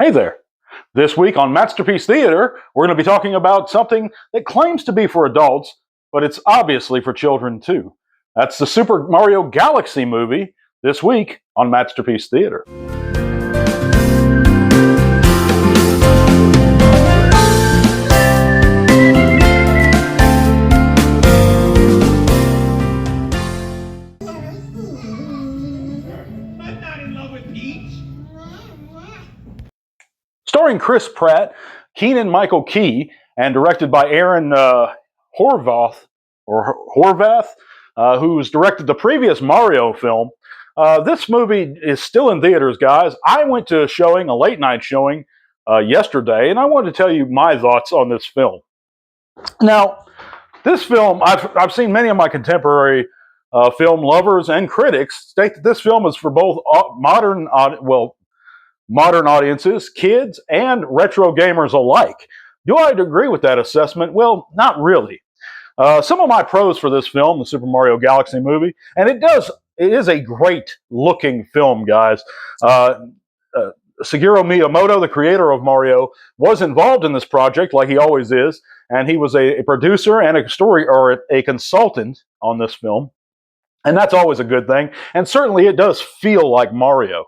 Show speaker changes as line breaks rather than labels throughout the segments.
Hey there. This week on MATsterpiece Theater, we're going to be talking about something that claims to be for adults, but it's obviously for children too. That's the Super Mario Galaxy movie this week on MATsterpiece Theater. Starring Chris Pratt, Keegan-Michael Key, and directed by Aaron Horvath, who's directed the previous Mario film. This movie is still in theaters, guys. I went to a late night showing yesterday, and I wanted to tell you my thoughts on this film. Now, this film, I've seen many of my contemporary film lovers and critics state that this film is for both modern audiences, kids, and retro gamers alike. Do I agree with that assessment? Well, not really. Some of my pros for this film, the Super Mario Galaxy movie, and it is a great looking film, guys. Shigeru Miyamoto, the creator of Mario, was involved in this project like he always is, and he was a producer and a consultant on this film. And that's always a good thing. And certainly it does feel like Mario.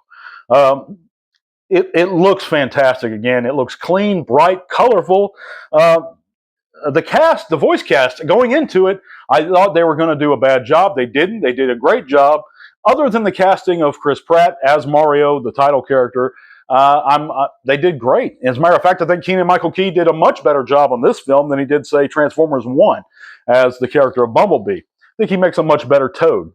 It looks fantastic again. It looks clean, bright, colorful. The voice cast, going into it, I thought they were going to do a bad job. They didn't. They did a great job. Other than the casting of Chris Pratt as Mario, the title character, they did great. As a matter of fact, I think Keegan-Michael Key did a much better job on this film than he did, say, Transformers 1 as the character of Bumblebee. I think he makes a much better Toad.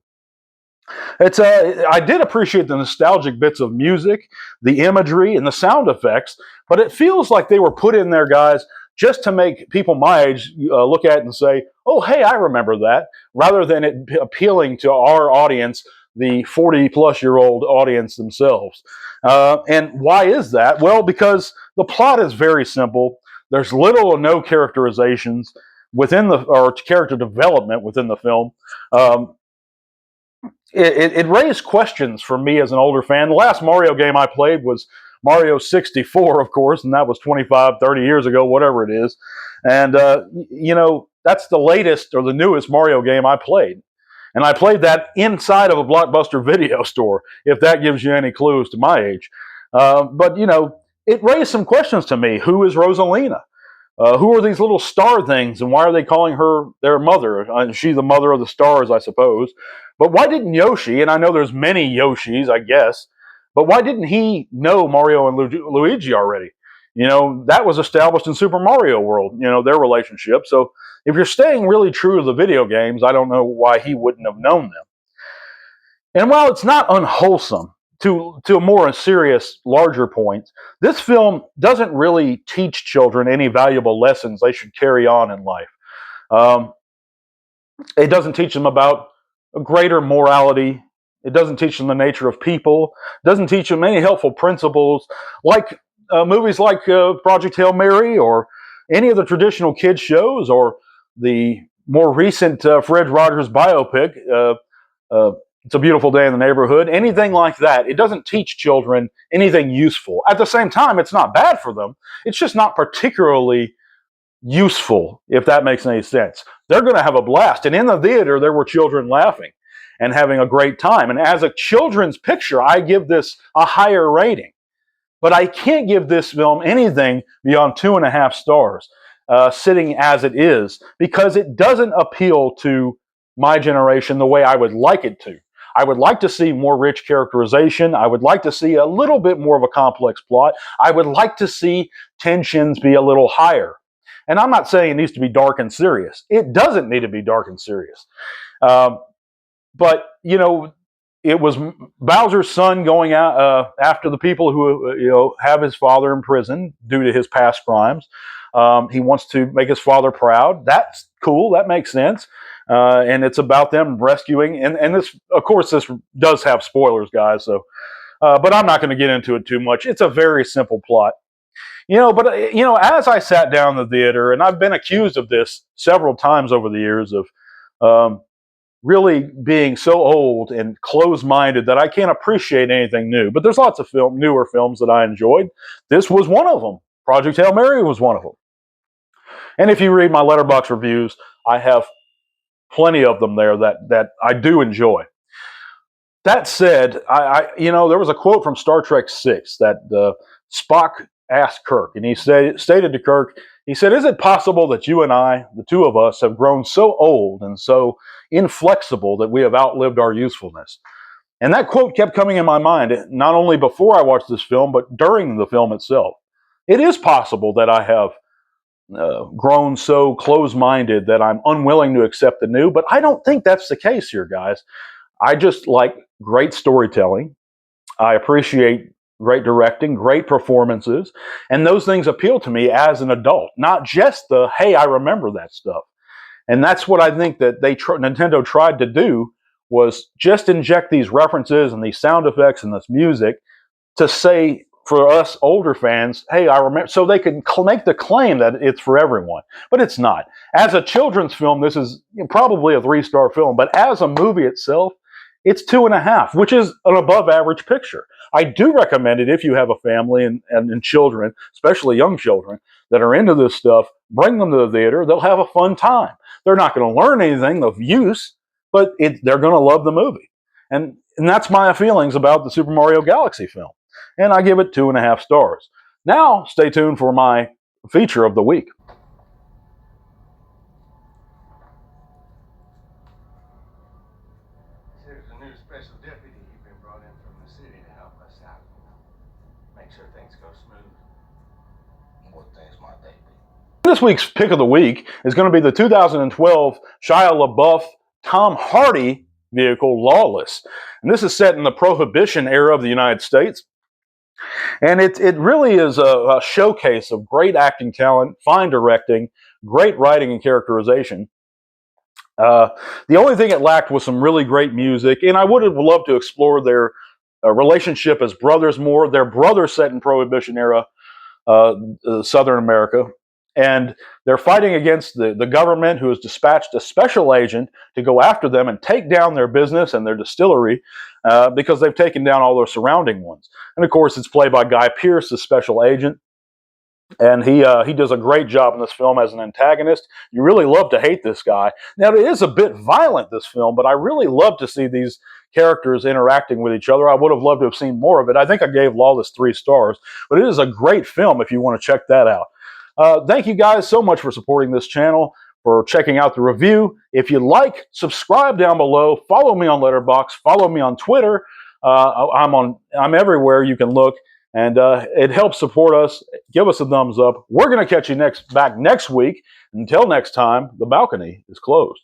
I did appreciate the nostalgic bits of music, the imagery, and the sound effects, but it feels like they were put in there, guys, just to make people my age look at it and say, oh, hey, I remember that, rather than it appealing to our audience, the 40-plus-year-old audience themselves. And why is that? Well, because the plot is very simple. There's little or no characterizations or character development within the film. It raised questions for me as an older fan. The last Mario game I played was Mario 64, of course, and that was 25, 30 years ago, whatever it is. And, that's the latest or the newest Mario game I played. And I played that inside of a Blockbuster video store, if that gives you any clues to my age. But it raised some questions to me. Who is Rosalina? Who are these little star things, and why are they calling her their mother? She's the mother of the stars, I suppose. But why didn't Yoshi, and I know there's many Yoshis, I guess, but why didn't he know Mario and Luigi already? That was established in Super Mario World, their relationship. So if you're staying really true to the video games, I don't know why he wouldn't have known them. And while it's not unwholesome, to a more serious, larger point, this film doesn't really teach children any valuable lessons they should carry on in life. It doesn't teach them about a greater morality. It doesn't teach them the nature of people. It doesn't teach them any helpful principles like movies like Project Hail Mary or any of the traditional kids shows or the more recent Fred Rogers biopic, It's a Beautiful Day in the Neighborhood, anything like that. It doesn't teach children anything useful. At the same time, it's not bad for them. It's just not particularly useful, if that makes any sense. They're going to have a blast. And in the theater, there were children laughing and having a great time. And as a children's picture, I give this a higher rating. But I can't give this film anything beyond 2.5 stars, sitting as it is, because it doesn't appeal to my generation the way I would like it to. I would like to see more rich characterization. I would like to see a little bit more of a complex plot. I would like to see tensions be a little higher. And I'm not saying it needs to be dark and serious. It doesn't need to be dark and serious. But, it was Bowser's son going out after the people who, have his father in prison due to his past crimes. He wants to make his father proud. That's cool. That makes sense. And it's about them rescuing. And this, of course, this does have spoilers, guys. So, but I'm not going to get into it too much. It's a very simple plot. As I sat down in the theater, and I've been accused of this several times over the years of really being so old and closed-minded that I can't appreciate anything new. But there's lots of newer films that I enjoyed. This was one of them. Project Hail Mary was one of them. And if you read my Letterboxd reviews, I have plenty of them there that I do enjoy. That said, there was a quote from Star Trek VI that Spock asked Kirk, and he stated to Kirk, he said, "Is it possible that you and I, the two of us, have grown so old and so inflexible that we have outlived our usefulness?" And that quote kept coming in my mind, not only before I watched this film, but during the film itself. It is possible that I have grown so close-minded that I'm unwilling to accept the new, but I don't think that's the case here, guys. I just like great storytelling. I appreciate great directing, great performances, and those things appeal to me as an adult, not just the, hey, I remember that stuff. And that's what I think that Nintendo tried to do, was just inject these references and these sound effects and this music to say, for us older fans, hey, I remember, so they can make the claim that it's for everyone, but it's not. As a children's film, this is probably a 3-star film, but as a movie itself, it's 2.5, which is an above average picture. I do recommend it if you have a family and children, especially young children, that are into this stuff. Bring them to the theater. They'll have a fun time. They're not going to learn anything of use, but they're going to love the movie. And that's my feelings about the Super Mario Galaxy film. And I give it 2.5 stars. Now, stay tuned for my feature of the week.
There's a new special deputy you've been brought in from the city to help us out. Make sure things go smooth. What things might they be?
This week's pick of the week is going to be the 2012 Shia LaBeouf Tom Hardy vehicle, Lawless. And this is set in the Prohibition era of the United States. And it really is a showcase of great acting talent, fine directing, great writing and characterization. The only thing it lacked was some really great music, and I would have loved to explore their relationship as brothers more. Their brother set in Prohibition era Southern America, and they're fighting against the government, who has dispatched a special agent to go after them and take down their business and their distillery because they've taken down all their surrounding ones. And of course, it's played by Guy Pearce, the special agent. And he does a great job in this film as an antagonist. You really love to hate this guy. Now, it is a bit violent, this film, but I really love to see these characters interacting with each other. I would have loved to have seen more of it. I think I gave Lawless 3 stars, but it is a great film if you want to check that out. Thank you guys so much for supporting this channel, for checking out the review. If you like, subscribe down below. Follow me on Letterboxd. Follow me on Twitter. I'm everywhere you can look. And it helps support us. Give us a thumbs up. We're going to catch you back next week. Until next time, the balcony is closed.